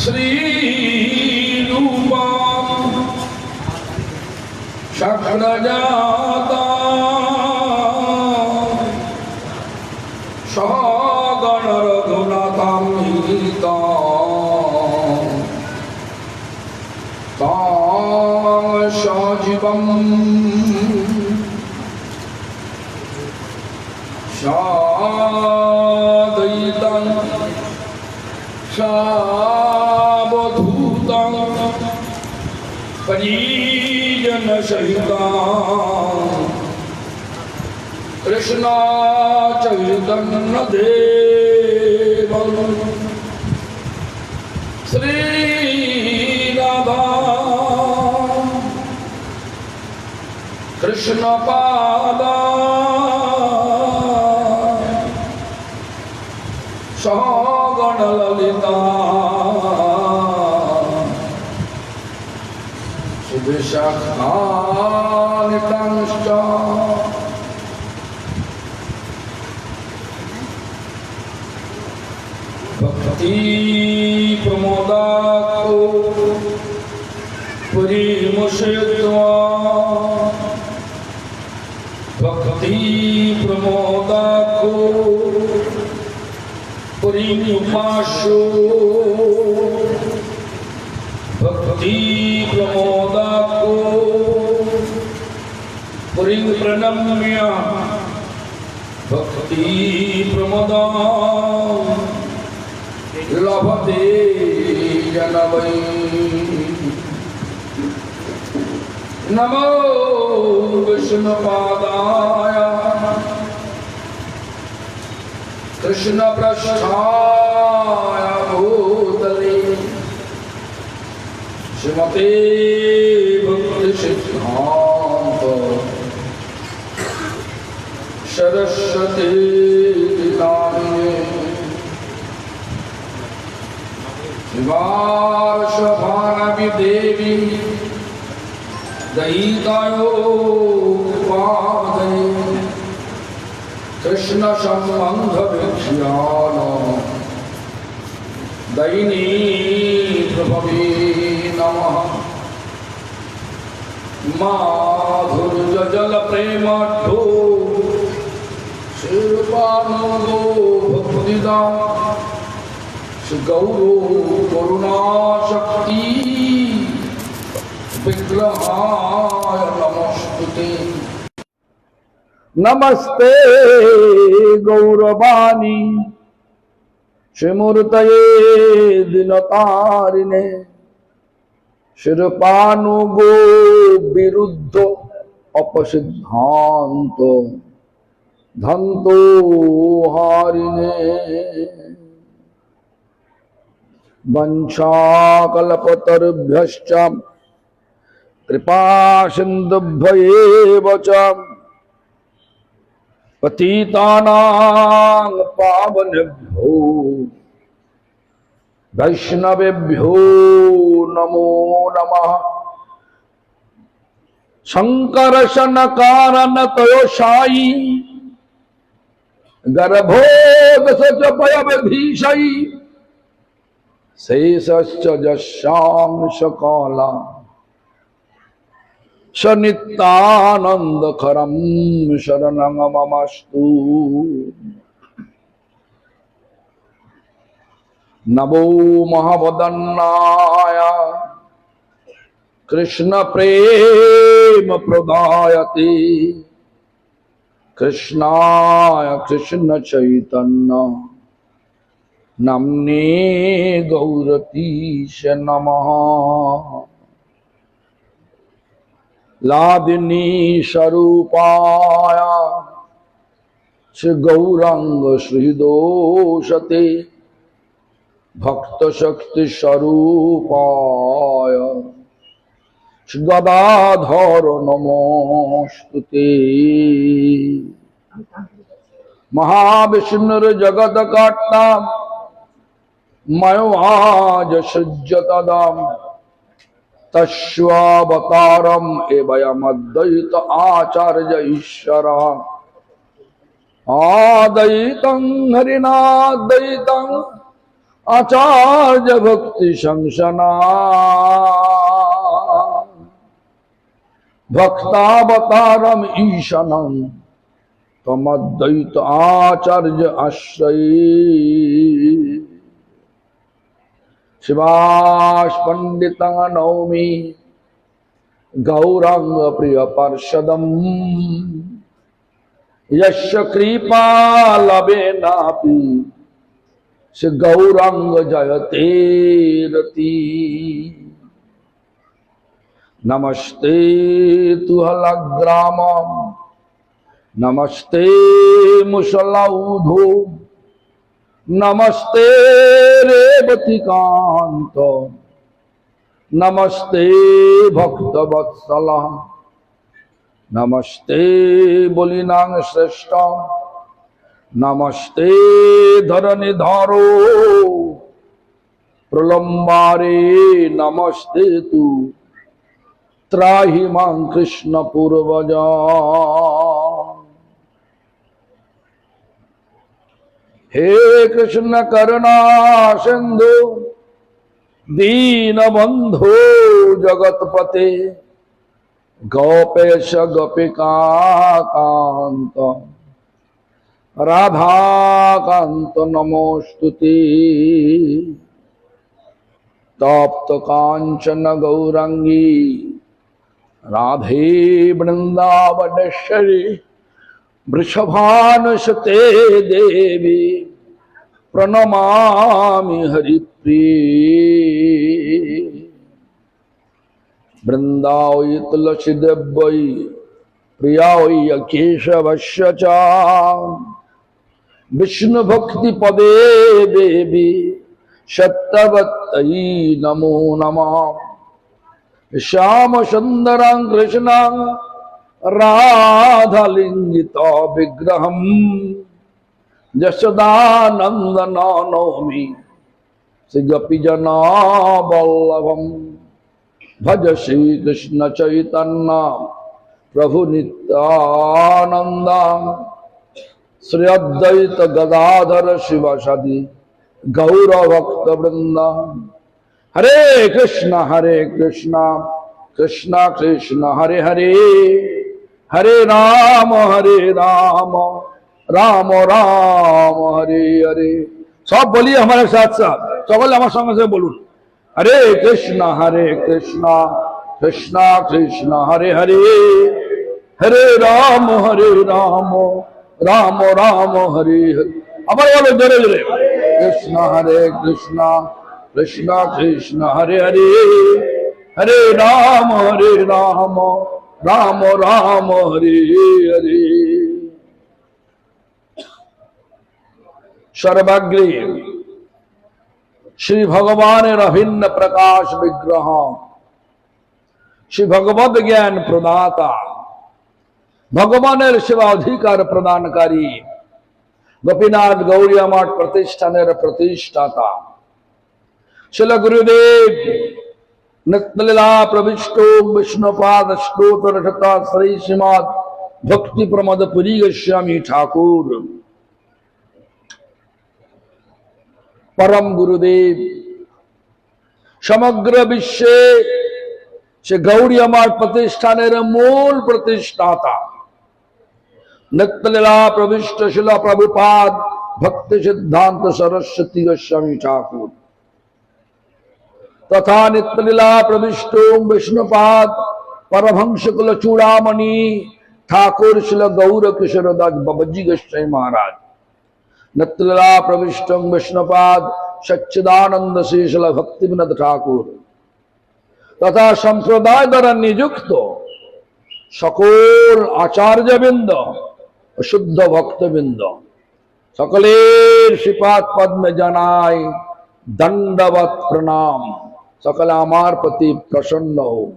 श्रीरूपं शक्रजाता सहगणरघुनाथं तं सजीवं साद्वैतं सावधूतं परिजनसहितं कृष्ण चैतन्य देवं श्री राधा कृष्ण पादा सहगण ललिता सुविशाखान्वितांश्च भक्ति प्रमोदातो परिमुषित्वा भक्ति प्रमोदातो परिमुपाशो भक्ति प्रमोदातो परिप्रणम्य भक्ति प्रमोदा लभते जनवै नमो विष्णुपादाय कृष्ण पृष्ठाय भूतले श्रीमते भक्ति सिद्धांत सरस्वती नामिने शिवार्षभानवि देवी दयितायोपादये कृष्ण संबंध विख्यान दैनी प्रभवे नमः माधुर्य जल प्रेमाढ्यो शिल्पानुगो भक्तिदा गौरो करुणा शक्ति विग्रहाय नमस्तुते नमस्ते गौरवाणी श्रीमूर्तये दिनतारिणे शिरपानुगो विरुद्ध अपसिद्धांत धंतो हारिणे वंशाकल्पतरुभ्यश्च कृपा सिन्धुभ्यैव च पतितानां पावनेभ्यो वैष्णवेभ्यो नमो नमः। शंकर सनकानन तयोशायी गर्भोदस भयविभीषई शेषश्च यस्यांश काला सनित्यानंदकरं शरणं ममस्तु। नमो महावदन्नाय कृष्ण प्रेम प्रदायते कृष्णाय कृष्ण चैतन्य नमने गौरतीश नमः। लादिनी स्वरूपाय श्री गौरांग श्रीदोषते भक्त शक्ति स्वरूपाय श्री गदाधर नमोस्तुते। महाविष्णुर जगत काट्टा मयोवाज सृज्यतदाम तस्वावतारम एवयमद्वैत आचार्य ईश्वर आदयितं हरिनादयितं आचार्य भक्ति संसना भक्तावतारम ईशनम तमद्वैत आचार्य आश्रये शिवास पंडित नौमि गौरांग प्रिय पार्षदम यस्य कृपा लभेनापि से गौरांग जयते रति नमस्ते तुहलग्राम नमस्ते मुसलौधो नमस्ते रेवतिकांत नमस्ते भक्तवत्सल नमस्ते बलिनां श्रेष्ठ नमस्ते धरणिधरो प्रलंबारे नमस्ते तु त्राहि मां कृष्ण पूर्वजा हे कृष्ण करुणा सिंधु दीनबंधो जगतपते गोपेश गोपिका कांत राधा कांत नमोस्तुते तप्त कांचन गौरांगी राधे वृंदावनेश्वरी वृषभानुसुते देवी प्रणमामि हरिप्रिये वृंदावै तुलसी देव्यै प्रियायै केशवस्य च विष्णु भक्ति पदे देवी सत्यवत्यै नमो नमः श्याम सुंदरं कृष्णं राधालिंगित विग्रहं यशोदानंदनौमि श्री गोपीजना वल्लभं भज श्री कृष्ण चैतन्य प्रभु नित्यानंद श्री अद्वैत गदाधर शिवासादि गौर भक्त वृंद हरे कृष्ण कृष्ण कृष्ण हरे हरे हरे राम राम राम हरे हरे सब बोलिए हमारे साथ साथ सकल हमारे संग से बोलूं हरे कृष्ण कृष्ण कृष्ण हरे हरे हरे राम राम राम हरे हरे अमर बोलो जोरे जोरे कृष्ण कृष्ण कृष्ण हरे हरे हरे राम राम राम हरे हरे सर्वग्रे श्री भगवान अभिन्न प्रकाश विग्रह श्री भगवद ज्ञान प्रदाता भगवान सेवा अधिकार प्रदानकारी गोपीनाथ गौरिया मठ प्रतिष्ठान प्रतिष्ठाता शिल गुरुदेव नित्यलीला प्रविष्टो विष्णुपाद स्तोत्र श्री श्रीमद भक्ति प्रमद पुरी गोस्वामी ठाकुर परम गुरुदेव समग्र विश्व से गौरिया मठ प्रतिष्ठान मूल प्रतिष्ठाता नित्यलीला प्रविष्ट शिला प्रभुपाद भक्ति सिद्धांत सरस्वती गोस्वामी ठाकुर तथा नित्यलीला प्रविष्टो विष्णुपाद परमहंस कुल चूड़ामणि ठाकुर शिल गौर किशोर दास बाबाजी गोस्वामी महाराज नित्यलीला प्रविष्ट विष्णुपाद सच्चिदानंद श्रीशल भक्ति विनोद ठाकुर तथा संप्रदाय द्वारा नियुक्त सकल आचार्यवृंद शुद्ध भक्तवृंद सकलेर श्रीपाद पद्मे जानाई दंडवत प्रणाम सकल आमार प्रति प्रसन्न हो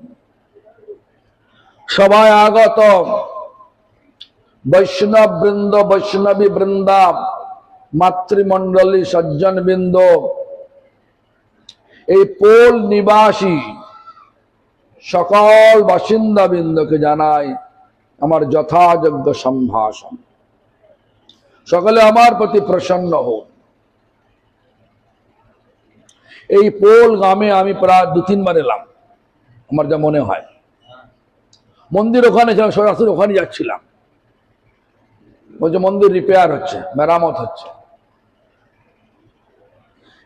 सभाय आगत वैष्णव वृंद वैष्णवी वृंदा मातृमंडली सज्जन बृंद पोल निवासी सकल बासिंदा बृंद के जानाई আমার যথাযোগ্য সম্ভাষণ সকলে আমার প্রতি প্রসন্ন হন এই পোল গ্রামে আমি প্রায় 2-3 বার এলাম, আমার যা মনে হয়। মন্দির ওখানে ছিলাম, সরাসরি ওখানে যাচ্ছিলাম। বলছে মন্দির রিপেয়ার হচ্ছে, মেরামত হচ্ছে।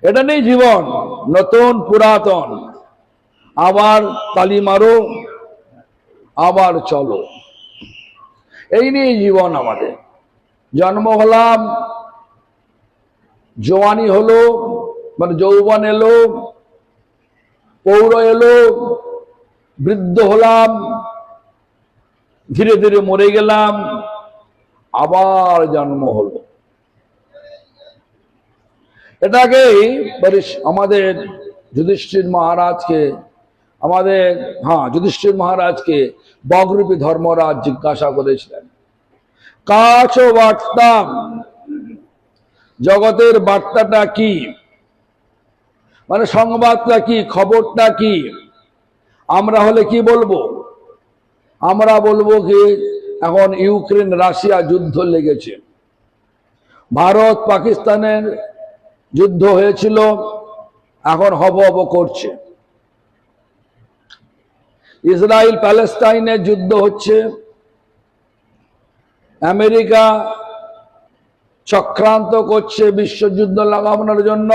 এটা নেই জীবন, নতুন পুরাতন, আবার তালি মারো, আবার চলো, এই নিয়ে জীবন আমাদের। জন্ম হলাম, জওয়ানি হলো, মানে যৌবন এলো, পৌর এলো, বৃদ্ধ হলাম, ধীরে ধীরে মরে গেলাম, আবার জন্ম হলো। এটাকেই আমাদের যুধিষ্ঠির মহারাজকে, যুধিষ্ঠির মহারাজকে বগরূপী ধর্মরাজ জিজ্ঞাসা করেছিলেন, কাছ বার্তা, জগতের বার্তাটা কি, মানে সংবাদটা কি, খবরটা কি? আমরা হলে কি বলবো? আমরা বলবো কি এখন ইউক্রেন রাশিয়া যুদ্ধ লেগেছে, ভারত পাকিস্তানের যুদ্ধ হয়েছিল, এখন হব করছে, ইসরায়েল প্যালেস্টাইনের যুদ্ধ হচ্ছে, আমেরিকা চক্রান্ত করছে বিশ্বযুদ্ধ লাগানোর জন্য,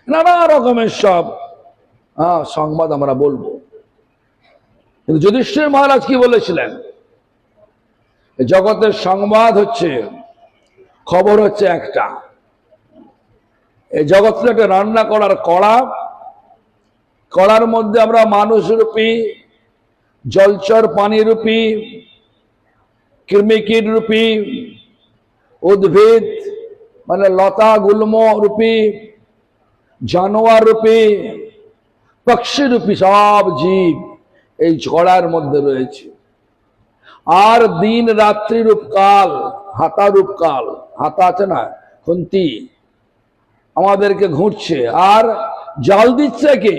নানা রকমের সব সংবাদ আমরা বলবো। কিন্তু যুধিষ্ঠির মহারাজ কি বলেছিলেন? জগতের সংবাদ হচ্ছে, খবর হচ্ছে একটা, এই জগৎটাকে রান্না করার কড়া, কড়ার মধ্যে আমরা মানুষ রূপী, জলচর পানি রূপী, কৃমিকীট রূপী, উদ্ভিদ মানে লতা গুল্ম রূপী, জানোয়ার রূপী, পক্ষী রূপী সব জীব এই ঝড়ার মধ্যে রয়েছে। আর দিন রাত্রি রূপ কাল, হাতা রূপ কাল, হাতা আছে না খুন্তি, আমাদেরকে ঘুরছে। আর জল দিচ্ছে কে?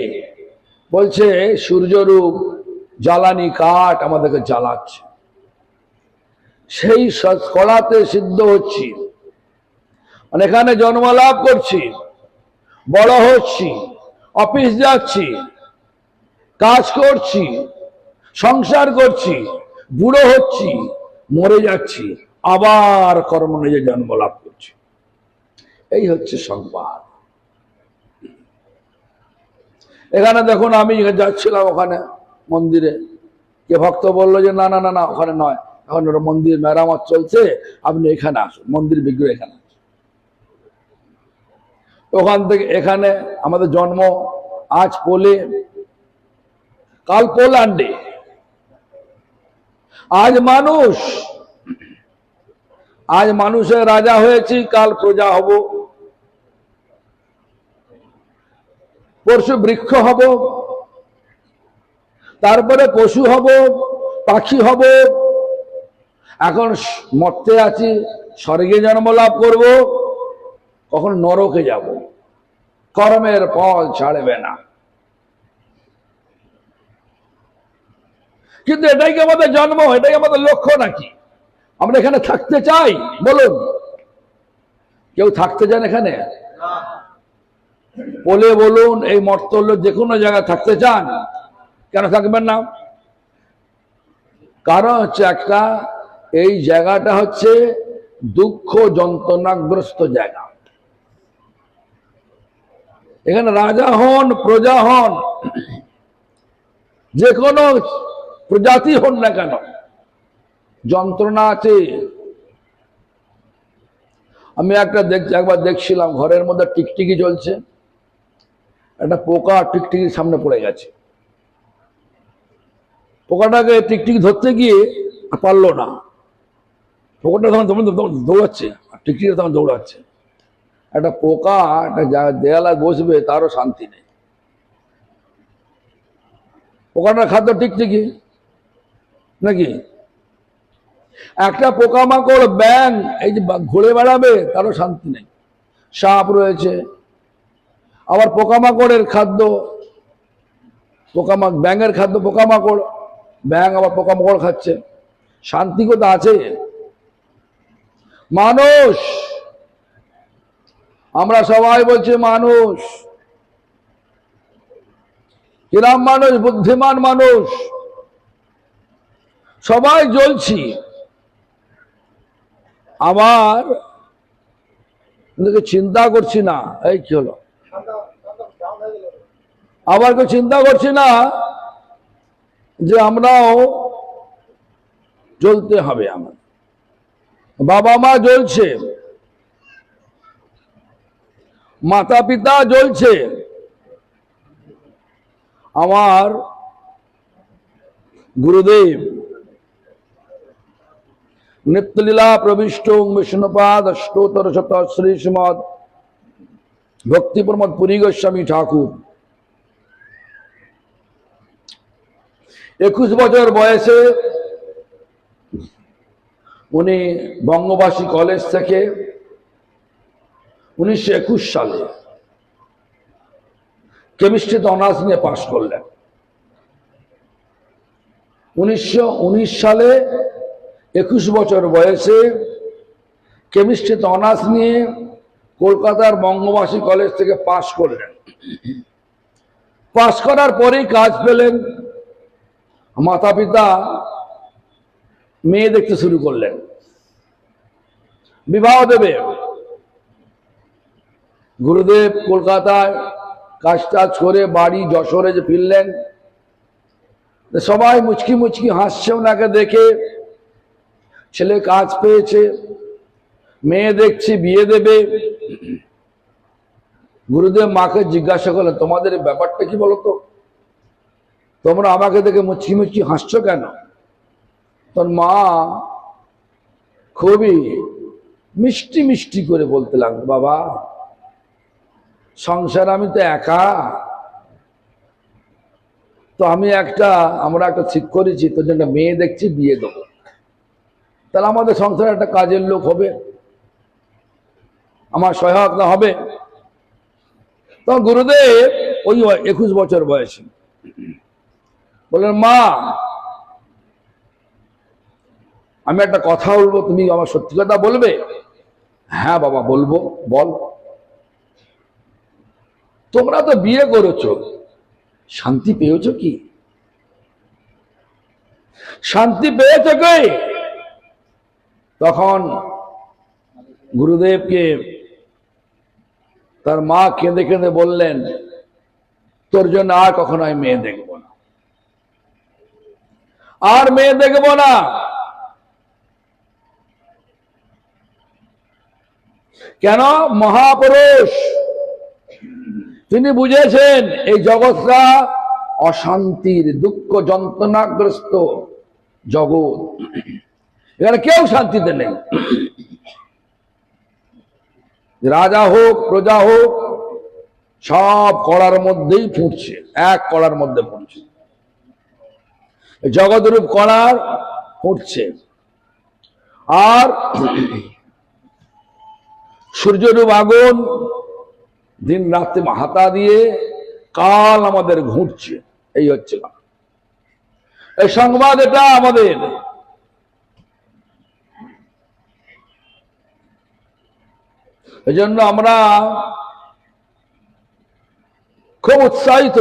বলছে সূর্যরূপ জ্বালানি কাঠ আমাদেরকে জ্বালাচ্ছে। সেই কলাতে সিদ্ধ হচ্ছি, মানে এখানে জন্ম লাভ করছি, বড় হচ্ছি, অফিস যাচ্ছি, কাজ করছি, সংসার করছি, বুড়ো হচ্ছি, মরে যাচ্ছি, আবার কর্ম নিজে জন্ম লাভ করছি। এই হচ্ছে সংবাদ। এখানে দেখুন, আমি যাচ্ছিলাম ওখানে মন্দিরে, কে ভক্ত বললো যে না না না না ওখানে নয়, এখন মন্দির মেরামত চলছে, আপনি এখানে আসুন, মন্দির বিগ্রহ এখানে। ওখান থেকে এখানে আমাদের জন্ম আজ পোলে, কাল পোল্যান্ডে। আজ মানুষের রাজা হয়েছি, কাল প্রজা হব, পরশু বৃক্ষ হব, তারপরে পশু হব, পাখি হব, এখন মরতে আছি, স্বর্গে জন্ম লাভ করব, কখন নরকে যাব, কর্মের ফল ছাড়বে না। কিন্তু এটাই কি আমাদের জন্ম, এটাই আমাদের লক্ষ্য নাকি? আমরা এখানে থাকতে চাই? বলুন, কেউ থাকতে চান এখানে? বলে বলুন, এই মর্তল্য যে কোনো জায়গায় থাকতে চান? কেন থাকবেন না? কারণ হচ্ছে একটা, এই জায়গাটা হচ্ছে দুঃখ যন্ত্রণাগ্রস্ত জায়গা। এখানে রাজা হন, প্রজা হন, যে কোনো প্রজাতি হন না কেন, যন্ত্রণা আছে। আমি একবার দেখছিলাম, ঘরের মধ্যে টিকটিকি জ্বলছে, একটা পোকা টিকটিকির সামনে পড়ে গেছে। পোকাটাকে টিকটিকি ধরতে গিয়ে পারলো না, পোকাটা তখন দৌড়াচ্ছে, আর টিকটিকি তখন দৌড়াচ্ছে। একটা পোকা একটা দেয়ালায় বসবে, তারও শান্তি নেই। পোকাটার খাদ্য টিকটিকি নাকি? একটা পোকামাকড় ব্যাঙ এই যে ঘুরে বেড়াবে, তারও শান্তি নেই। সাপ রয়েছে, আবার পোকামাকড়ের খাদ্য, ব্যাঙের খাদ্য পোকামাকড়, ব্যাঙ আবার পোকামাকড় খাচ্ছে, শান্তি কোথা আছে? মানুষ আমরা সবাই বলছি মানুষ, কিরাম মানুষ, বুদ্ধিমান মানুষ, সবাই জ্বলছি। আবার চিন্তা করছি না, এই কি হলো, আবার কেউ চিন্তা করছি না যে আমরাও জ্বলতে হবে। আমার বাবা মা জ্বলছে, মাতা পিতা জ্বলছে, আমার গুরুদেব নিত্যলীলা প্রবিষ্ট বিষ্ণুপাদ অষ্টোত্তর শত শ্রী শ্রীমৎ ভক্তি প্রমোদ পুরী গোস্বামী ঠাকুর 21 বছর বয়সে উনি বঙ্গবাসী কলেজ থেকে 1921 সালে কেমিস্ট্রিতে অনার্স নিয়ে পাশ করলেন। 1919 সালে 21 বছর বয়সে কেমিস্ট্রিতে অনার্স নিয়ে কলকাতার বঙ্গবাসী কলেজ থেকে পাশ করলেন। পাশ করার পরেই কাজ পেলেন। মাতা পিতা মেয়ে দেখতে শুরু করলেন, বিবাহ দেবে। গুরুদেব কলকাতায় কাজ টাজ করে বাড়ি যশোরে যে ফিরলেন, সবাই মুচকি মুচকি হাসছে ওনাকে দেখে। ছেলে কাজ পেয়েছে, মেয়ে দেখছি, বিয়ে দেবে। গুরুদেব মাকে জিজ্ঞাসা করলেন, তোমাদের ব্যাপারটা কি বলতো, তোমরা আমাকে দেখে মুচকি মুচকি হাসছো কেন? তোর মা খুবই মিষ্টি মিষ্টি করে বলতে লাগলো, বাবা সংসার আমি তো একা, তো আমরা একটা ঠিক করেছি, তোর জন্য মেয়ে দেখছি, বিয়ে দেবো, তাহলে আমাদের সংসারে একটা কাজের লোক হবে, আমার সহায়তা হবে। তো গুরুদেব ওই 21 বছর বয়সে বললেন, মা আমি একটা কথা বলবো, তুমি আমার সত্যি কথা বলবে? হ্যাঁ বাবা বলবো, বল। তোমরা তো বিয়ে করেছো, শান্তি পেয়েছো কি? শান্তি পেয়েছো কি? তখন গুরুদেবকে তার মা কেঁদে কেঁদে বললেন, তোর জন্য আর কখনো আমি মেয়ে দেখবো না, আর মেয়ে দেখবো না। কেন? মহাপুরুষ তিনি বুঝেছেন এই জগৎটা অশান্তির, দুঃখ যন্ত্রণাগ্রস্ত জগৎ, এখানে কেউ শান্তিতে নেই। রাজা হোক প্রজা হোক সব কড়ার মধ্যেই ফুটছে, এক কড়ার মধ্যে ফুটছে, জগৎরূপ কড়ার ফুটছে। আর সূর্যরূপ আগুন দিন রাত্রে হাতা দিয়ে কাল আমাদের ঘুরছে। এই হচ্ছে এই সংবাদ, এটা আমাদের। এই জন্য আমরা খুব উৎসাহিত,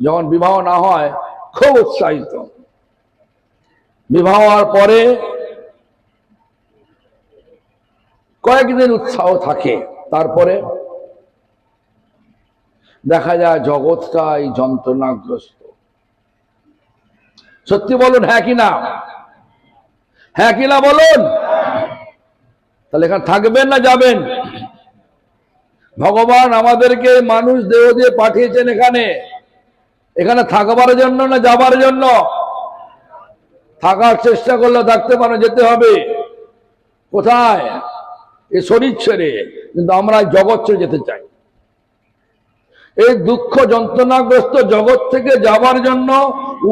যখন বিবাহ না হয় খুব উৎসাহিত। বিবাহ হওয়ার পরে কয়েকদিন উৎসাহ থাকে, তারপরে দেখা যায় জগৎটা এই যন্ত্রণাগ্রস্ত। সত্যি বলুন, হ্যাঁ কিনা? হ্যাঁ কিনা বলুন? তাহলে এখানে থাকবেন না যাবেন? ভগবান আমাদেরকে মানুষ দেহ দিয়ে পাঠিয়েছেন এখানে থাকবার জন্য না যাবার জন্য? থাকার চেষ্টা করলে থাকতে পারে, যেতে হবে কোথায়? এ শরীর ছেড়ে। কিন্তু আমরা জগৎ ছেড়ে যেতে চাই। এই দুঃখ যন্ত্রণাগ্রস্ত জগৎ থেকে যাবার জন্য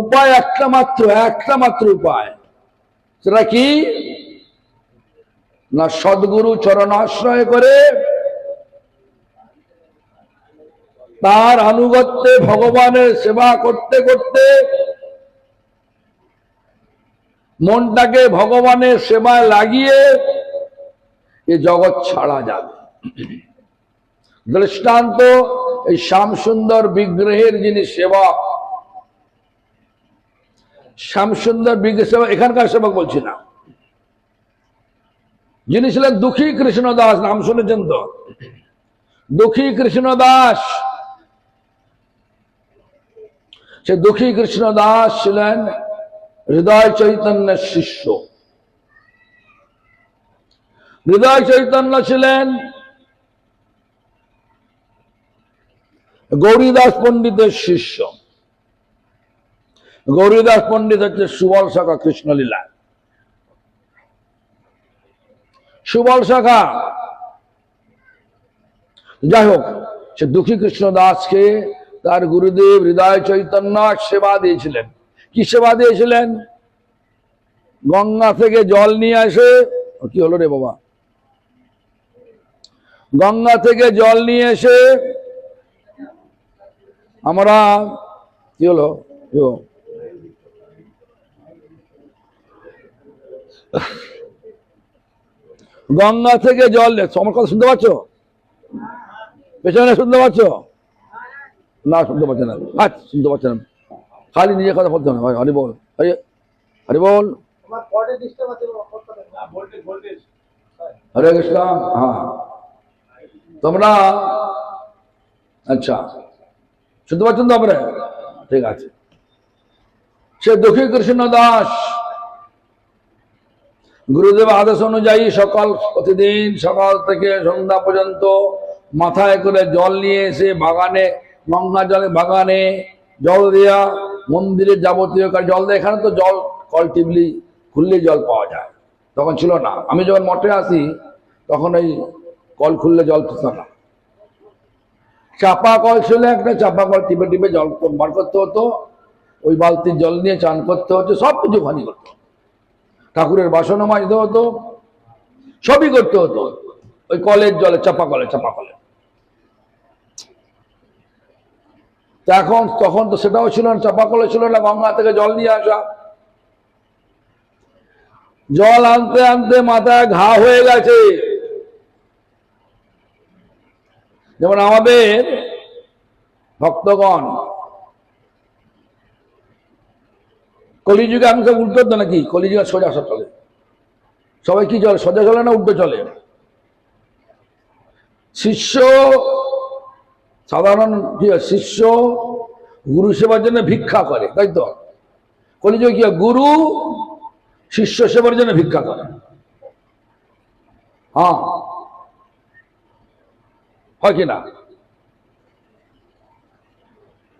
উপায় একটা মাত্র উপায়। সেটা কি? না সদ্গুরু চরণাশ্রয় করে তার আনুগত্যে ভগবানের সেবা করতে করতে মনটাকে ভগবানের সেবায় লাগিয়ে এ জগৎ ছাড়া যাবে। দৃষ্টান্ত এই শ্যাম সুন্দর বিগ্রহের যিনি সেবক, শ্যাম সুন্দর বিগ্রহ সেবক, এখানকার সেবক বলছি না, যিনি ছিলেন দুঃখী কৃষ্ণ দাস, নাম শুনেছেন তো? দুঃখী কৃষ্ণ দাস, সে দুঃখী কৃষ্ণ দাস ছিলেন হৃদয় চৈতন্যের শিষ্য। হৃদয় চৈতন্য ছিলেন গৌরীদাস পণ্ডিতের শিষ্য। গৌরীদাস পণ্ডিত হচ্ছে সুবল শাখা কৃষ্ণলীলা, সুবল শাখা। যাই হোক, সে দুঃখী কৃষ্ণ দাসকে তার গুরুদেব হৃদয় চৈতন্য সেবা দিয়েছিলেন। কি সেবা দিয়েছিলেন? গঙ্গা থেকে জল নিয়ে আসে, কি হলো রে বাবা, গঙ্গা থেকে জল নিয়ে এসে আমরা, কি হলো, গঙ্গা থেকে জল, আমার কথা শুনতে পাচ্ছ? পেছনে শুনতে পাচ্ছ? না শুনতে পাচ্ছে না, আচ্ছা শুনতে পাচ্ছে না, খালি নিজের কথা বলতে হবে। হরি বল, হরি বল, হরে কৃষ্ণ। হ্যাঁ, তোমরা আচ্ছা শুনতে পাচ্ছেন তো আপনারা? ঠিক আছে। সে দুঃখী কৃষ্ণ দাস গুরুদেব আদেশ অনুযায়ী প্রতিদিন সকাল থেকে সন্ধ্যা পর্যন্ত মাথায় করে জল নিয়ে এসে বাগানে, গঙ্গা জলে বাগানে জল দেয়া, মন্দিরের যাবতীয় জল দেয়। এখানে তো জল কল টিপলি খুললে জল পাওয়া যায়, তখন ছিল না। আমি যখন মঠে আসি তখন এই কল খুললে জল পেত না, চাপা কল ছিল একটা, চাপা কল টিপে টিপে জল বার করতে হতো, ওই বালতির জল নিয়ে চান করতে হতো, সব কিছু খানি করতো, ঠাকুরের বাসনও মাজতে হতো, সবই করতে হতো ওই কলের জলে, চাপা কলে, চাপা কলে। এখন তখন তো সেটাও ছিল না, চাপা কলে ছিল না, গঙ্গা থেকে জল নিয়ে আসা। জল আনতে আনতে মাথায় ঘা হয়ে গেছে। যেমন আমাদের ভক্তগণ কলিযুগে আমি সব উল্টো তো নাকি, কলিযুগে সোজা সব চলে, সবাই কি চলে, সোজা চলে না উল্টো চলে? শিষ্য সাধারণ কি হয়, শিষ্য গুরু সেবার জন্য ভিক্ষা করে, তাই তো? কলিযুগে কি হয়, গুরু শিষ্য সেবার জন্য ভিক্ষা করে। হ্যাঁ, হয় কি না?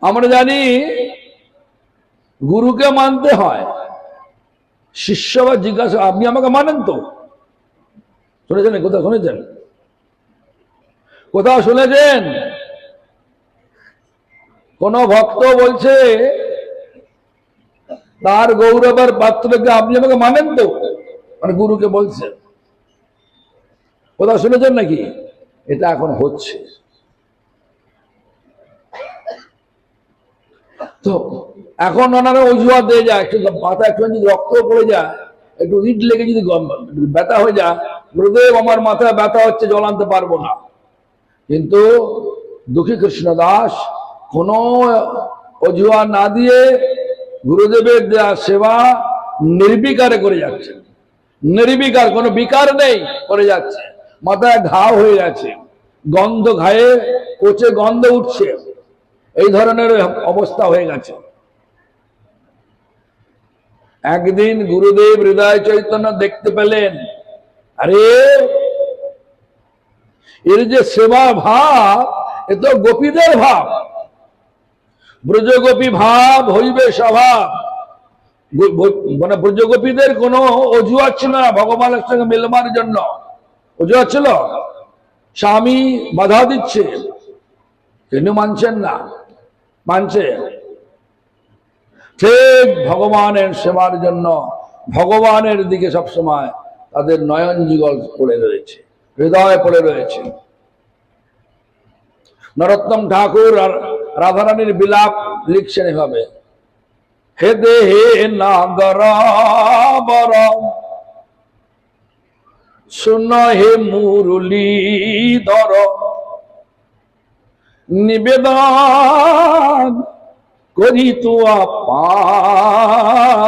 আমরা জানি গুরুকে মানতে হয়, শিষ্য বা জিজ্ঞাসা, আপনি আমাকে মানেন তো? শুনেছেন? কোথাও শুনেছেন? কোথাও শুনেছেন কোন ভক্ত বলছে তার গৌরবের পাত্রকে, আপনি আমাকে মানেন তো? মানে গুরুকে বলছে। কোথাও শুনেছেন নাকি? এটা এখন হচ্ছে। তো এখন ওনারা অজুহাত দিয়ে যায়, একটু মাথা একটু যদি রক্ত পড়ে যায়, একটু ইট লেগে যদি ব্যথা হয়ে যায়, গুরুদেব আমার মাথায় ব্যথা হচ্ছে, জল আনতে পারবো না। কিন্তু দুঃখী কৃষ্ণ দাস কোনো অজুহাত না দিয়ে গুরুদেবের দেয়া সেবা নির্বিকারে করে যাচ্ছে, নির্বিকার, কোনো বিকার নেই, করে যাচ্ছে। মাথায় ঘা হয়ে গেছে, গন্ধ, ঘায়ে কোচে গন্ধ উঠছে, এই ধরনের অবস্থা হয়ে গেছে। একদিন গুরুদেব হৃদয় চৈতন্য দেখতে পেলেন, আরে এর যে সেবা ভাব, এ তো গোপীদের ভাব, ব্রজগোপী ভাব হইবে স্বভাব। মানে ব্রজগোপীদের কোনো অজুহাত ছিল না ভগবানের সঙ্গে মিলবার জন্য। অজুহাত ছিল, স্বামী বাধা দিচ্ছে, তিনি মানছেন না, মানছে ঠিক ভগবানের সেবার জন্য, ভগবানের দিকে সবসময় তাদের নয়ন যুগল পড়ে রয়েছে, হৃদয় পড়ে রয়েছে। নরোত্তম ঠাকুর আর রাধারানীর বিলাপ লিখছেন এভাবে, হে দেহে নাগর বর শুন হে মুরলী ধর, নিবেদন করি তুয়া পায়,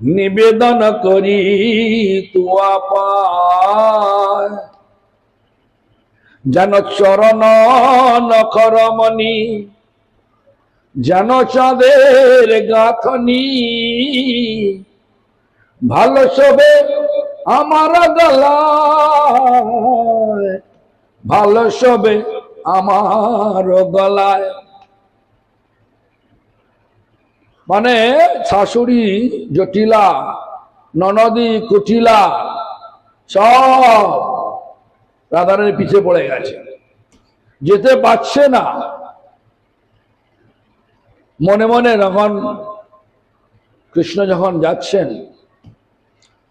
নিবেদন করি তুয়া পায়। যেন চরণ নখরমণি, যেন চাঁদের গাঁথনি, ভালো শোভে আমার গলায়, ভালো শোভে আমার গলায়। মানে শাশুড়ি জটিলা, ননদি কুটিলা সব রাধারানীর পিছে পড়ে গেছে, যেতে পারছে না। মনে মনে যখন কৃষ্ণ যখন যাচ্ছেন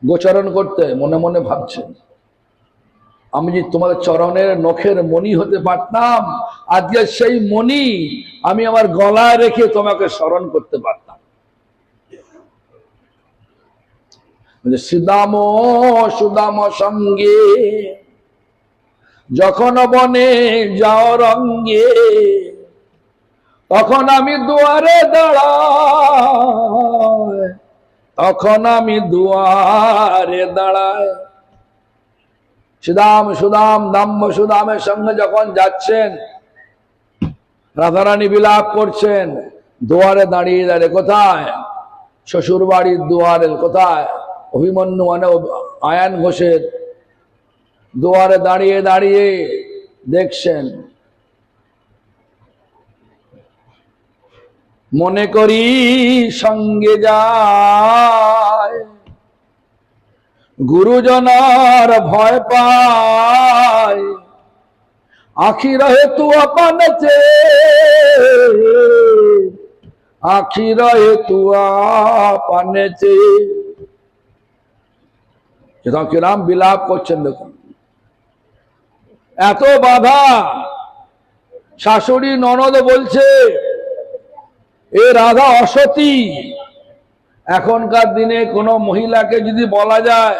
গোচরণ করতে, মনে মনে ভাবছেন, আমি যদি তোমাদের চরণের নখের মণি হতে পারতাম, আজকে সেই মণি আমি আমার গলায় রেখে তোমাকে স্মরণ করতে পারতাম। সুদাম সুদাম সঙ্গে যখন বনে যাও রঙ্গে, তখন আমি দুয়ারে দাঁড়াই, তখন আমি দুয়ারে দাঁড়াই। সুদাম সুদাম দাম্য সুদামের সঙ্গে যখন যাচ্ছেন, রাধারানী বিলাপ করছেন, দুয়ারে দাঁড়িয়ে দাঁড়িয়ে। কোথায়? শ্বশুর বাড়ির দুয়ারে। কোথায়? অভিমন্যু মানে আয়ান ঘোষের দুয়ারে দাঁড়িয়ে দাঁড়িয়ে দেখছেন। মনে করি সঙ্গে যায়, গুরুজনার ভয় পায়, আখি রহে তু আপন চে, আখি রহে তু আপন চে। কিরাম বিলাপ করছেন দেখুন। এত বাধা, শাশুড়ি ননদ বলছে এ রাধা অসতী। এখনকার দিনে কোনো মহিলাকে যদি বলা যায়,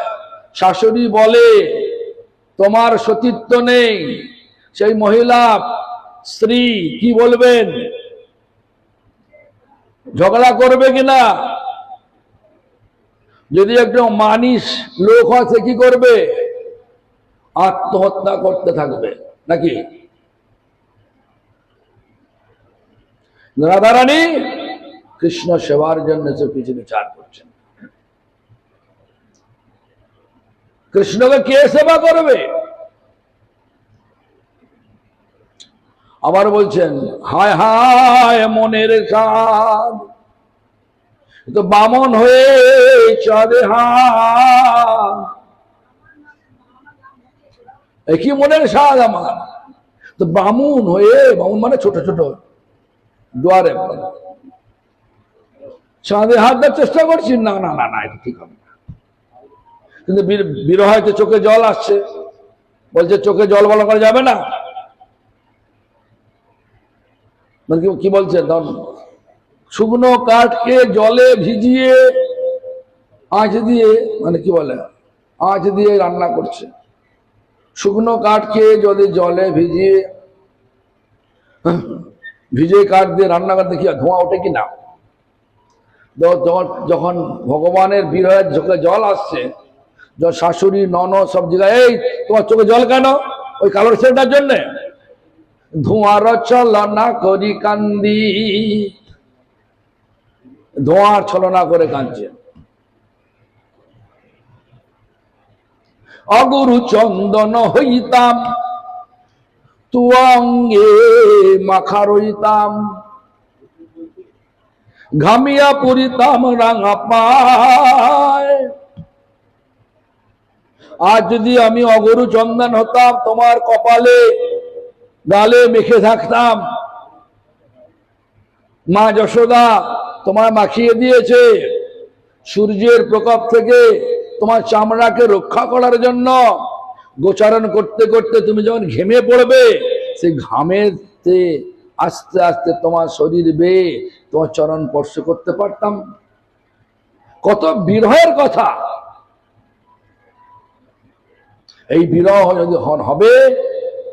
শাশুড়ি বলে তোমার সতীত্ব নেই, সেই মহিলা স্ত্রী কি বলবেন? ঝগড়া করবে কিনা? যদি একটু মানিস লোক হয় সে কি করবে? আত্মহত্যা করতে থাকবে নাকি? রাধারানী কৃষ্ণ সেবার জন্য সে কিছু বিচার করছেন। কৃষ্ণকে কে সেবা করবে? আবার বলছেন হায় হায় মনের সাধ, তো বামন হয়ে চাঁদে হাত। একই মনের স্বাদ আমার, তো বামুন হয়ে, বামুন মানে ছোট ছোট দুয়ারে চাঁদে হাত দেওয়ার চেষ্টা করছি। না না না না, এটা ঠিক হবে না। কিন্তু বিরহে চোখে জল আসছে, বলছে চোখে জল বলা করা যাবে না। মানে কি বলছে? শুকনো কাঠকে জলে ভিজিয়ে আঁচ দিয়ে, মানে কি বলে, আঁচ দিয়ে রান্না করছে। শুকনো কাঠকে যদি জলে ভিজিয়ে, ভিজে কাঠ দিয়ে রান্না করতে কি ধোঁয়া ওঠে কি না? যখন ভগবানের বিরহের চোখে জল আসছে, যখন শাশুড়ি ননদ সব জায়গায়, এই তোমার চোখে জল কেন? ওই কালোর ছেলেটার জন্যে। ধোঁয়ার ছলনা করি কান্দি, ধোঁয়ার ছলনা করে কাঁদছে। অগুরু চন্দন হইতাম, তুয়াঙ্গে মাখা রইতাম, ঘামিয়া পড়িতাম রাঙা পায়। আজ যদি আমি অগরু চন্দন হতাম, তোমার কপালে গালে মেখে থাকতাম। মা যশোদা তোমায় মাখিয়ে দিয়েছে সূর্যের প্রকোপ থেকে তোমার চামড়াকে রক্ষা করার জন্য। গোচারণ করতে করতে তুমি যখন ঘেমে পড়বে, সেই ঘামেতে আস্তে আস্তে তোমার শরীর বেয়ে তোমার চরণ স্পর্শ করতে পারতাম। কত বিরহের কথা! এই বিরহ যদি হবে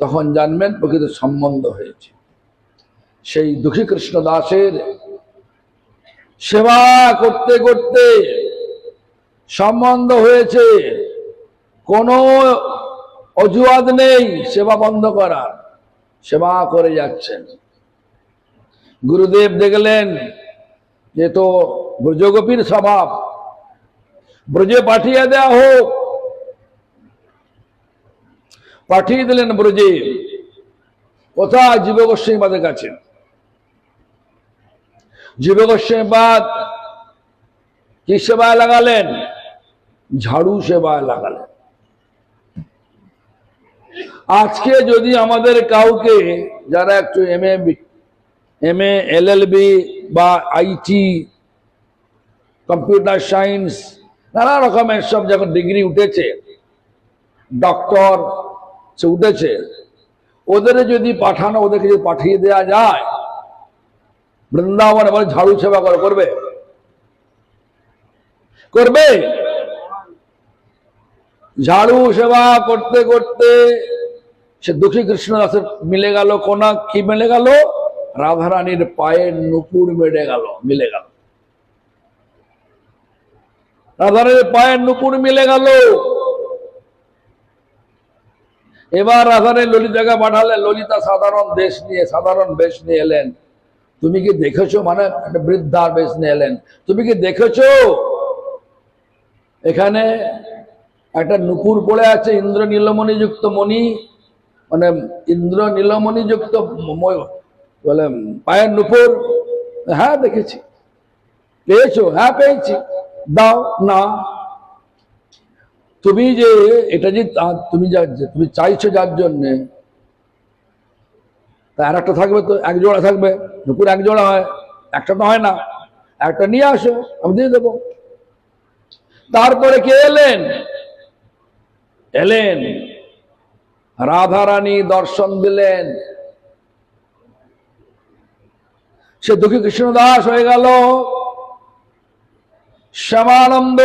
তখন জানবেন প্রকৃত সম্বন্ধ হয়েছে। সেই দুঃখী কৃষ্ণ দাসের সেবা করতে করতে সম্বন্ধ হয়েছে, কোনো অজুহাত নেই সেবা বন্ধ করার, সেবা করে যাচ্ছেন। গুরুদেব দেখলেন যে তো ব্রজগোপীর স্বভাব, ব্রজে পাঠিয়ে দেওয়া হোক। পাঠিয়ে দিলেন ব্রজে, কোথায়? জীব গোস্বামীপাদের কাছে। জীব গোস্বামীপাদ কি সেবায় লাগালেন? ঝাড়ু সেবায় লাগালেন। আজকে যদি আমাদের কাউকে, যারা একটু এমএ এলএলবি বা আইটি, কম্পিউটার সায়েন্স, নানা রকমের সব যখন ডিগ্রি উঠেছে, ডক্টর সে উঠেছে, ওদের যদি পাঠানো, ওদেরকে যদি পাঠিয়ে দেওয়া যায় বৃন্দাবনে, বলে ঝাড়ু সেবা করবে? করবে? ঝাড়ু সেবা করতে করতে সে দুঃখী কৃষ্ণ দাসের মিলে গেল কোনা, কি মিলে গেল? রাধারানীর পায়ের নুপুর মিলে গেল। রাধারানীর পায়ের নুপুর মিলে গেল। এবার রাধারানী ললিতাকে পাঠালেন। ললিতা সাধারণ বেশ নিয়ে এলেন। তুমি কি দেখেছো? মানে একটা বৃদ্ধার বেশ নিয়ে এলেন। তুমি কি দেখেছো এখানে একটা নুপুর পড়ে আছে, ইন্দ্র নীলমণিযুক্ত মণি, মানে ইন্দ্র নীলমণিযুক্ত বলে পায়ের নুপুর? হ্যাঁ দেখেছি। পেয়েছো? হ্যাঁ পেয়েছি। দাও না। তুমি যে এটা যে তুমি চাইছো যার জন্যে, তা আর একটা থাকবে তো, এক জোড়া থাকবে। নুপুর এক জোড়া হয়, একটা তো হয় না। একটা নিয়ে আসো, আমি দিয়ে দেবো। তারপরে কে এলেন? রাধারানী দর্শন দিলেন। সে দুঃখী কৃষ্ণ দাস হয়ে গেল শ্যামানন্দ।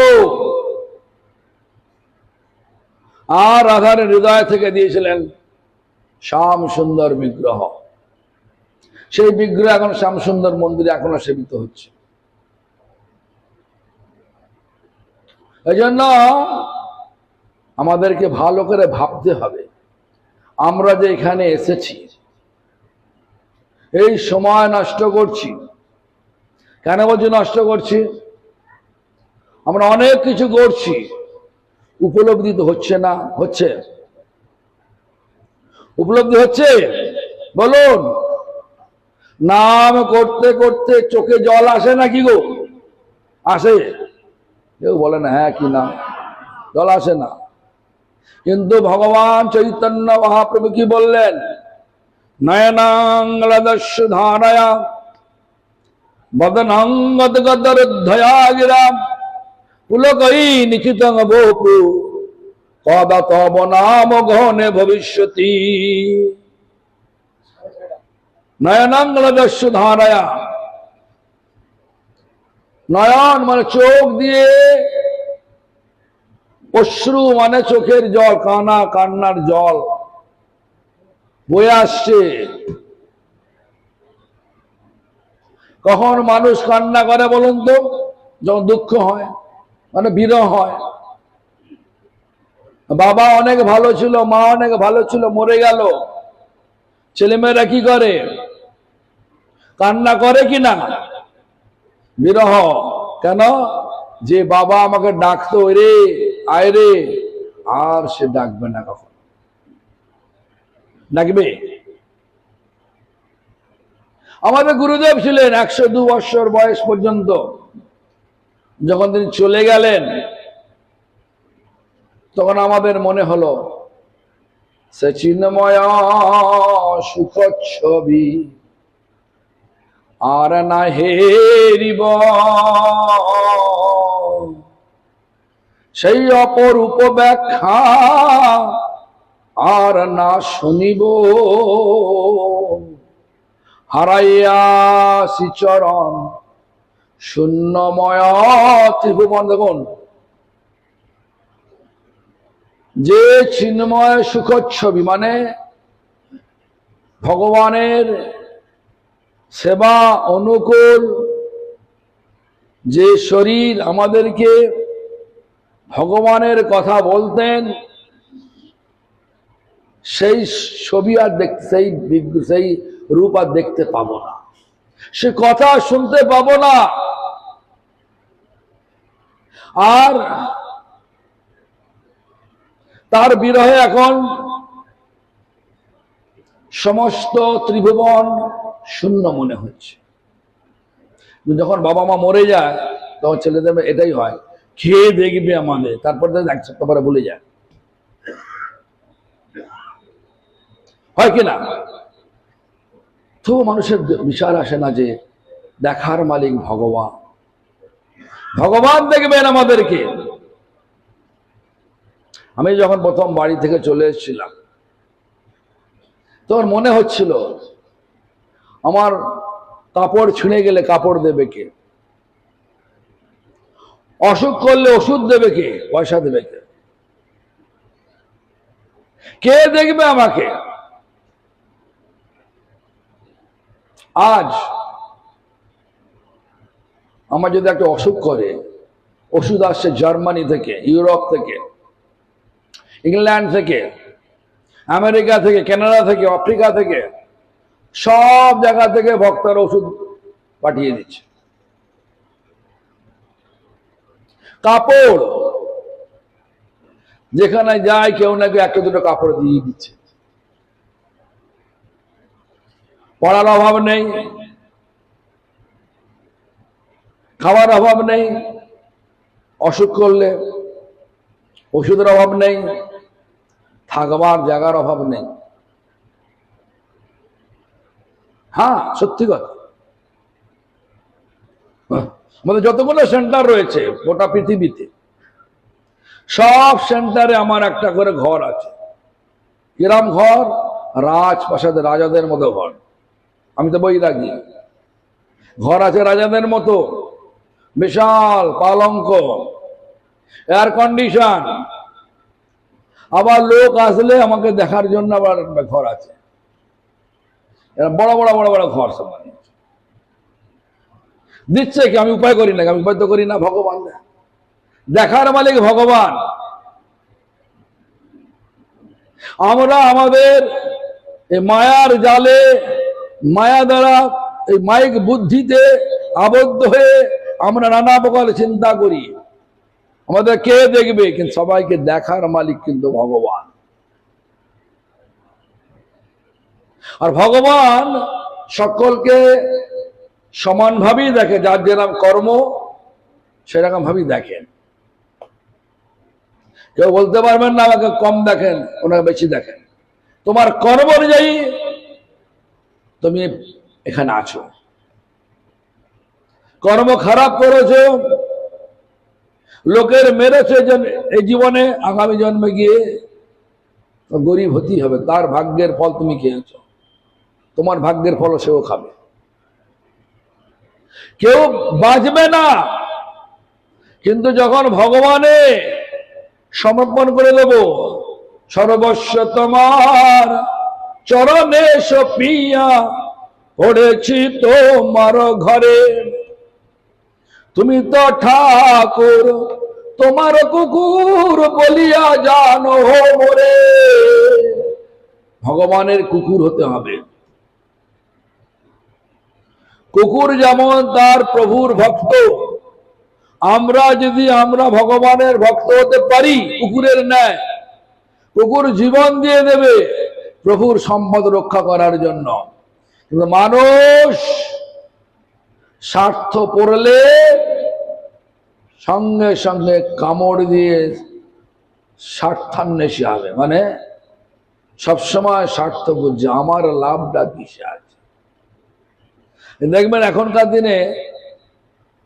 আর রাধারানী হৃদয় থেকে দিয়েছিলেন শ্যাম সুন্দর বিগ্রহ। সেই বিগ্রহ এখন শ্যাম সুন্দর মন্দিরে এখনো সেবিত হচ্ছে। এই জন্য আমাদেরকে ভালো করে ভাবতে হবে, আমরা যে এখানে এসেছি, এই সময় নষ্ট করছি কেন? বলছি নষ্ট করছি, আমরা অনেক কিছু করছি, উপলব্ধি তো হচ্ছে না। হচ্ছে? উপলব্ধি হচ্ছে? বলুন। নাম করতে করতে চোখে জল আসে না কি গো? আসে? কেউ বলে না হ্যাঁ কি না, জল আসে না। কিন্তু ভগবান চৈতন্য মহাপ্রভু কি বললেন? নয়নাঙ্গলদস্য ধারয়া বদনাঙ্গদগদরুদ্ধয়া গিরাম পুলকৈ নিখিতং বপু কদা তব নাম গহনে ভবিষ্যতি। নয়নাঙ্গলদস্য ধারয়া, নয়ন মানে চোখ দিয়ে, অশ্রু মানে চোখের জল, কান্নার জল বয়ে আসছে। কখন মানুষ কান্না করে বলুন তো? যখন দুঃখ হয়, মানে বিরহ হয়। বাবা অনেক ভালো ছিল, মা অনেক ভালো ছিল, মরে গেল, ছেলেমেয়েরা কি করে? কান্না করে কি না? বিরহ। কেন? যে বাবা আমাকে ডাকতো, রে আয় রে, আর সে ডাকবে না। কখন ডাকবে? আমাদের গুরুদেব ছিলেন 102 বৎসর বয়স পর্যন্ত। যখন তিনি চলে গেলেন, তখন আমাদের মনে হলো সে চিন্ময় সুখ ছবি আর না হেরিব, সেই অপরূপ ব্যাখ্যা আর না শুনিব। হারাইয়াছি চরণ শূন্যময় ত্রিভুবন। দেখুন, যে চিন্ময় সুখচ্ছবি মানে ভগবানের সেবা অনুকূল যে শরীর আমাদেরকে ভগবানের কথা বলতেন, সেই ছবি আর দেখতে, সেই রূপ আর দেখতে পাবো না, সে কথা শুনতে পাবো না। আর তার বিরহে এখন সমস্ত ত্রিভুবন শূন্য মনে হচ্ছে। যখন বাবা মা মরে যায় তখন ছেলেদের এটাই হয়, খেয়ে দেখবে আমাদের, তারপর এক সপ্তাহ পরে ভুলে যায়, হয় কিনা? তো মানুষের বিচার আসে না যে দেখার মালিক ভগবান, ভগবান দেখবেন আমাদেরকে। আমি যখন প্রথম বাড়ি থেকে চলে এসেছিলাম তখন মনে হচ্ছিল আমার কাপড় ছিঁড়ে গেলে কাপড় দেবে কে, অসুখ করলে ওষুধ দেবে কে, পয়সা দেবে কে, কে দেখবে আমাকে? আজ আমার যদি একটা অসুখ করে, ওষুধ আসছে জার্মানি থেকে, ইউরোপ থেকে, ইংল্যান্ড থেকে, আমেরিকা থেকে, কানাডা থেকে, আফ্রিকা থেকে, সব জায়গা থেকে ভক্তরা ওষুধ পাঠিয়ে দিচ্ছে। কাপড় যেখানে যায় কেউ না কেউ একটা দুটো কাপড় দিয়ে দিচ্ছে। পড়ার অভাব নেই, খাওয়ার অভাব নেই, অসুখ করলে ওষুধের অভাব নেই, থাকবার জায়গার অভাব নেই। হ্যাঁ, সত্যি কথা। আমাদের যতগুলো সেন্টার রয়েছে গোটা পৃথিবীতে, সব সেন্টারে আমার একটা করে ঘর আছে। কিরম ঘর? রাজপ্রাসাদে রাজাদের মতো ঘর। আমি তো বৈরাগী। ঘর আছে রাজাদের মতো, বিশাল পালঙ্ক, এয়ার কন্ডিশন, আবার লোক আসলে আমাকে দেখার জন্য আবার ঘর আছে। বড় বড় বড় বড় ঘর সব দিচ্ছে কি? আমি উপায় করি না, আমি উপায় তো করি না, ভগবান দেখার মালিক ভগবান। আমরা আমাদের এই মায়ার জালে, মায়া দ্বারা, এই মাইক বুদ্ধিতে আবদ্ধ হয়ে আমরা নানা প্রকার চিন্তা করি আমাদের কে দেখবে, কিন্তু সবাইকে দেখার মালিক কিন্তু ভগবান। আর ভগবান সকলকে সমানভাবেই দেখে, যার যেরকম কর্ম সেরকম ভাবেই দেখেন। কেউ বলতে পারবেন না আমাকে কম দেখেন, ওনাকে বেশি দেখেন। তোমার কর্ম অনুযায়ী তুমি এখানে আছো। কর্ম খারাপ করেছো, লোকের মেরেছে এই জীবনে, আগামী জন্মে গিয়ে গরিব হতেই হবে। তার ভাগ্যের ফল তুমি খেয়েছো, তোমার ভাগ্যের ফল সেও খাবে। কেউ বাঁচবে না, কিন্তু যখন ভগবানে সমর্পণ করে দেব, সর্বস্ব তোমার চরণে সপিয়া পড়েছি তোমার ঘরে, তুমি তো ঠাকুর তোমার কুকুর বলিয়া জানো মোরে। ভগবানের কুকুর হতে হবে। কুকুর যেমন তার প্রভুর ভক্ত, আমরা ভগবানের ভক্ত হতে পারি কুকুরের ন্যায়, কুকুর জীবন দিয়ে দেবে প্রভুর সম্পদ রক্ষা করার জন্য। কিন্তু মানুষ স্বার্থ পড়লে সঙ্গে সঙ্গে কামড় দিয়ে স্বার্থান্বেষী হবে, মানে সবসময় স্বার্থ বুঝছে, আমার লাভটা কিসে আছে। দেখবেন এখনকার দিনে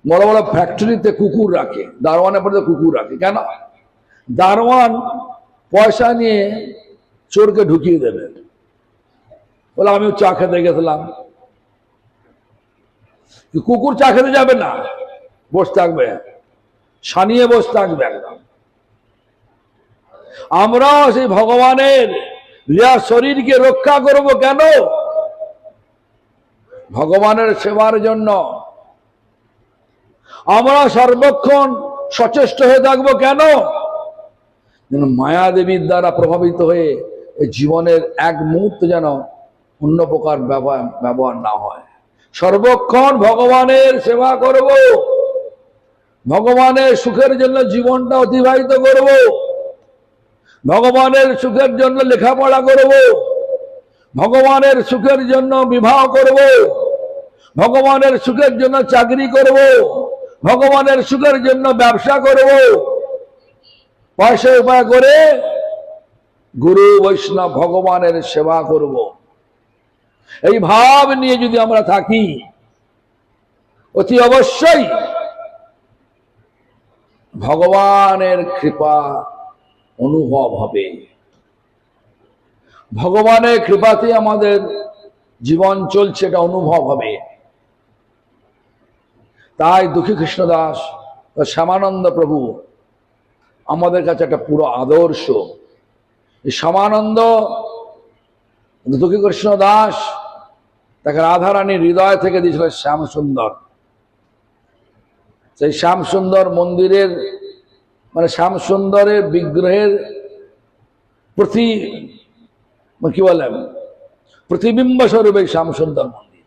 বড় বড় ফ্যাক্টরিতে কুকুর রাখে, দারোয়ানের পরে কুকুর রাখে। কেন? দারোয়ান পয়সা নিয়ে চোরকে ঢুকিয়ে দেবে। বলে আমিও চা খেতে গেছিলাম, কুকুর চা খেতে যাবে না, বসে থাকবে, সানিয়ে বসে থাকবে একদম। আমরাও সেই ভগবানের শরীরকে রক্ষা করব কেন? ভগবানের সেবার জন্য আমরা সর্বক্ষণ সচেষ্ট হয়ে থাকবো। কেন? যেন মায়া দেবীর দ্বারা প্রভাবিত হয়ে এই জীবনের এক মুহূর্ত যেন অন্য প্রকার ব্যবহার না হয়। সর্বক্ষণ ভগবানের সেবা করব, ভগবানের সুখের জন্য জীবনটা অতিবাহিত করব, ভগবানের সুখের জন্য লেখাপড়া করব, ভগবানের সুখের জন্য বিবাহ করব, ভগবানের সুখের জন্য চাকরি করব, ভগবানের সুখের জন্য ব্যবসা করব, পয়সা উপায় করে গুরু বৈষ্ণব ভগবানের সেবা করব। এই ভাব নিয়ে যদি আমরা থাকি, অতি অবশ্যই ভগবানের কৃপা অনুভব হবে। ভগবানের কৃপাতে আমাদের জীবন চলছে, এটা অনুভব হবে। তাই দুঃখী কৃষ্ণদাস ও শ্যামানন্দ প্রভু আমাদের কাছে একটা পুরো আদর্শ। এই শ্যামানন্দ দুঃখী কৃষ্ণ দাস তাকে রাধারানীর হৃদয় থেকে দিয়েছিলেন শ্যাম সুন্দর। সেই শ্যাম সুন্দর মন্দিরের শ্যাম সুন্দরের বিগ্রহের কি বলেন প্রতিবিম্ব স্বরূপ এই শ্যাম সুন্দর মন্দির।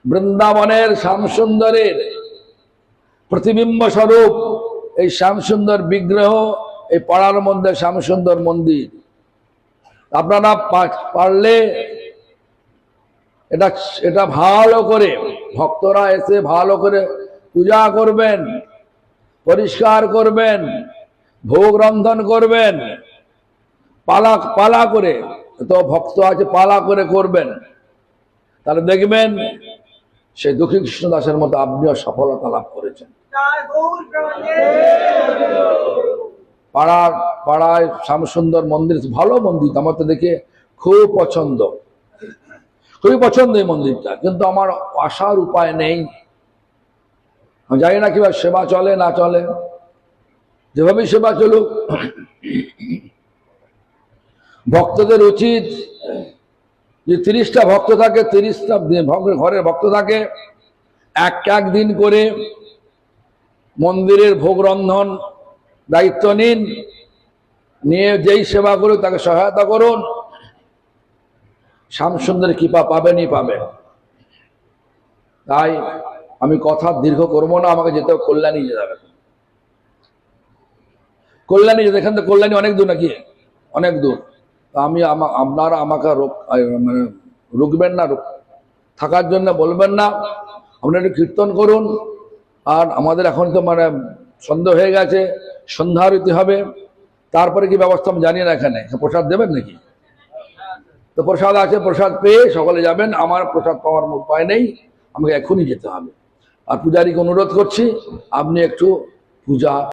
বৃন্দাবনের শ্যাম সুন্দরের প্রতিবিম্ব স্বরূপ এই শ্যাম সুন্দর বিগ্রহ, এই পাড়ার মধ্যে শ্যাম সুন্দর মন্দির। আপনারা পারলে এটা ভালো করে ভক্তরা এসে ভালো করে পূজা করবেন, পরিষ্কার করবেন, ভোগ রন্ধন করবেন, পালা করে, তো ভক্ত আছে পালা করে করবেন, তাহলে দেখবেন সেই দুঃখী কৃষ্ণ দাসের মতো আপনিও সফলতা লাভ করেছেন। পাড়ায় শ্যামসুন্দর মন্দির ভালো মন্দির, আমার তো দেখে খুবই পছন্দ এই মন্দিরটা, কিন্তু আমার আসার উপায় নেই। আমি জানি না কিভাবে সেবা চলে না চলে, যেভাবেই সেবা চলুক। ভক্তদের উচিত যে 30টা ভক্ত থাকে, 30টা ঘরের ভক্ত থাকে, এক দিন করে মন্দিরের ভোগ রন্ধন দায়িত্ব নিয়ে যেই সেবা করুক তাকে সহায়তা করুন। শ্যামসুন্দরের কৃপা পাবেনই পাবেন। তাই আমি কথা দীর্ঘ করবো না, আমাকে যেতে কল্যাণী যেতে হবে। কল্যাণী যেতে, এখান থেকে কল্যাণী অনেক দূর নাকি? অনেক দূর। আপনারা আমাকে রুকবেন না, থাকার জন্য বলবেন না, আপনারা একটু কীর্তন করুন। আর আমাদের এখন তো সন্ধ্যা হয়ে গেছে, সন্ধ্যা আরতি হবে, তারপরে কি ব্যবস্থা আমি জানি না। এখানে প্রসাদ দেবেন নাকি? তো প্রসাদ আছে, প্রসাদ পেয়ে সকলে যাবেন। আমার প্রসাদ পাওয়ার উপায় নেই, আমাকে এখনই যেতে হবে। আর পূজারীকে অনুরোধ করছি, আপনি একটু পূজা